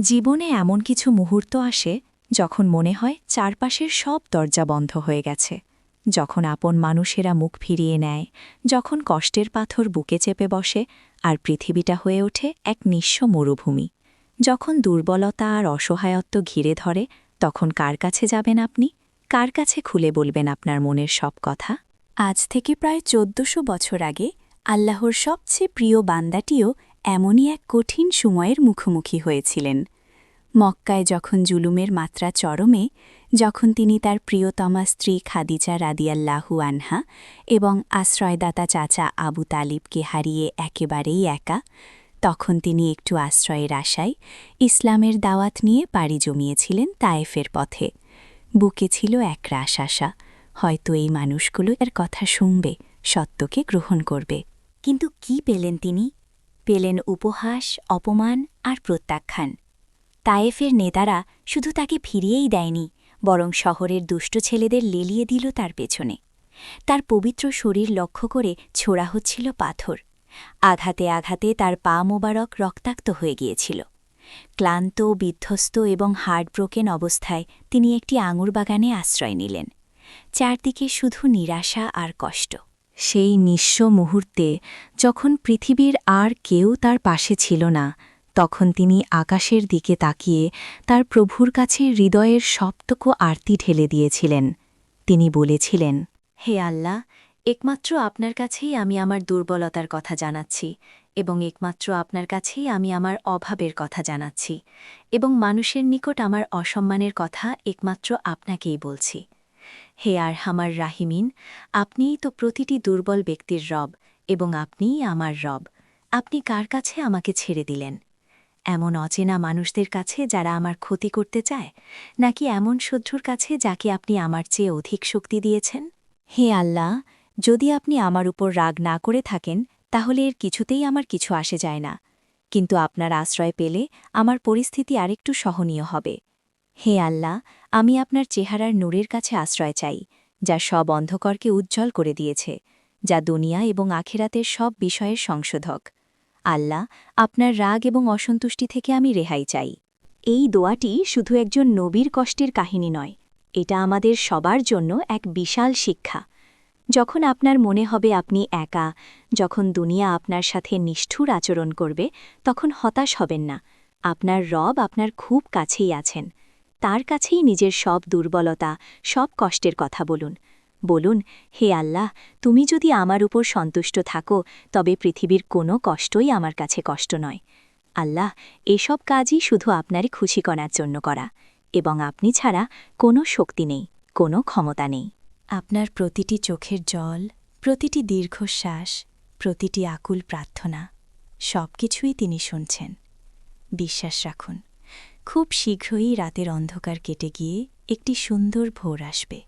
জীবনে এমন কিছু মুহূর্ত আসে যখন মনে হয় চারপাশের সব দরজা বন্ধ হয়ে গেছে, যখন আপন মানুষেরা মুখ ফিরিয়ে নেয়, যখন কষ্টের পাথর বুকে চেপে বসে আর পৃথিবীটা হয়ে ওঠে এক নিঃস্ব মরুভূমি। যখন দুর্বলতা আর অসহায়ত্ব ঘিরে ধরে, তখন কার কাছে যাবেন আপনি? কার কাছে খুলে বলবেন আপনার মনের সব কথা? আজ থেকে প্রায় ১৪০০ বছর আগে আল্লাহর সবচেয়ে প্রিয় বান্দাটিও এমনই এক কঠিন সময়ের মুখোমুখি হয়েছিলেন। মক্কায় যখন জুলুমের মাত্রা চরমে, যখন তিনি তার প্রিয়তমা স্ত্রী খাদিজা রাদিয়াল্লাহু আনহা এবং আশ্রয়দাতা চাচা আবু তালিবকে হারিয়ে একেবারেই একা, তখন তিনি একটু আশ্রয়ের আশায় ইসলামের দাওয়াত নিয়ে পাড়ি জমিয়েছিলেন তায়েফের পথে। বুকে ছিল একরাশ আশা, হয়তো এই মানুষগুলো এর কথা শুনবে, সত্যকে গ্রহণ করবে। কিন্তু কি পেলেন তিনি? পেলেন উপহাস, অপমান আর প্রত্যাখ্যান। তায়েফের নেতারা শুধু তাকে ফিরিয়েই দেয়নি, বরং শহরের দুষ্ট ছেলেদের লেলিয়ে দিল তার পেছনে। তার পবিত্র শরীর লক্ষ্য করে ছোড়া হচ্ছিল পাথর। আঘাতে আঘাতে তার পা মোবারক রক্তাক্ত হয়ে গিয়েছিল। ক্লান্ত, বিধ্বস্ত এবং হার্টব্রোকেন অবস্থায় তিনি একটি আঙুর বাগানে আশ্রয় নিলেন। চারদিকে শুধু নিরাশা আর কষ্ট। সেই নিঃস্ব মুহূর্তে, যখন পৃথিবীর আর কেউ তার পাশে ছিল না, তখন তিনি আকাশের দিকে তাকিয়ে তার প্রভুর কাছে হৃদয়ের সবটুকু আরতি ঢেলে দিয়েছিলেন। তিনি বলেছিলেন, হে আল্লাহ, একমাত্র আপনার কাছেই আমি আমার দুর্বলতার কথা জানাচ্ছি, এবং একমাত্র আপনার কাছেই আমি আমার অভাবের কথা জানাচ্ছি, এবং মানুষের নিকট আমার অসম্মানের কথা একমাত্র আপনাকেই বলছি। হে আরহামার রাহিমিন, আপনিই তো প্রতিটি দুর্বল ব্যক্তির রব, এবং আপনিই আমার রব। আপনি কার কাছে আমাকে ছেড়ে দিলেন? এমন অচেনা মানুষদের কাছে যারা আমার ক্ষতি করতে চায়, নাকি এমন শত্রুর কাছে যাকে আপনি আমার চেয়ে অধিক শক্তি দিয়েছেন? হে আল্লাহ, যদি আপনি আমার উপর রাগ না করে থাকেন, তাহলে এর কিছুতেই আমার কিছু আসে যায় না, কিন্তু আপনার আশ্রয় পেলে আমার পরিস্থিতি আরেকটু সহনীয় হবে। হে আল্লাহ, আমি আপনার চেহারার নূরের কাছে আশ্রয় চাই, যা সব অন্ধকারকে উজ্জ্বল করে দিয়েছে, যা দুনিয়া এবং আখিরাতের সব বিষয়ের সংশোধক। আল্লাহ, আপনার রাগ এবং অসন্তুষ্টি থেকে আমি রেহাই চাই। এই দোয়াটি শুধু একজন নবীর কষ্টের কাহিনী নয়, এটা আমাদের সবার জন্য এক বিশাল শিক্ষা। যখন আপনার মনে হবে আপনি একা, যখন দুনিয়া আপনার সাথে নিষ্ঠুর আচরণ করবে, তখন হতাশ হবেন না। আপনার রব আপনার খুব কাছেই আছেন। তার কাছেই নিজের সব দুর্বলতা, সব কষ্টের কথা বলুন। বলুন, হে আল্লাহ, তুমি যদি আমার উপর সন্তুষ্ট থাকো, তবে পৃথিবীর কোনো কষ্টই আমার কাছে কষ্ট নয়। আল্লাহ, এসব কাজই শুধু আপনারই খুশি করার জন্য করা, এবং আপনি ছাড়া কোনো শক্তি নেই, কোনো ক্ষমতা নেই। আপনার প্রতিটি চোখের জল, প্রতিটি দীর্ঘশ্বাস, প্রতিটি আকুল প্রার্থনা, সব কিছুই তিনি শুনছেন। বিশ্বাস রাখুন, খুব শীঘ্রই রাতের অন্ধকার কেটে গিয়ে একটি সুন্দর ভোর আসবে।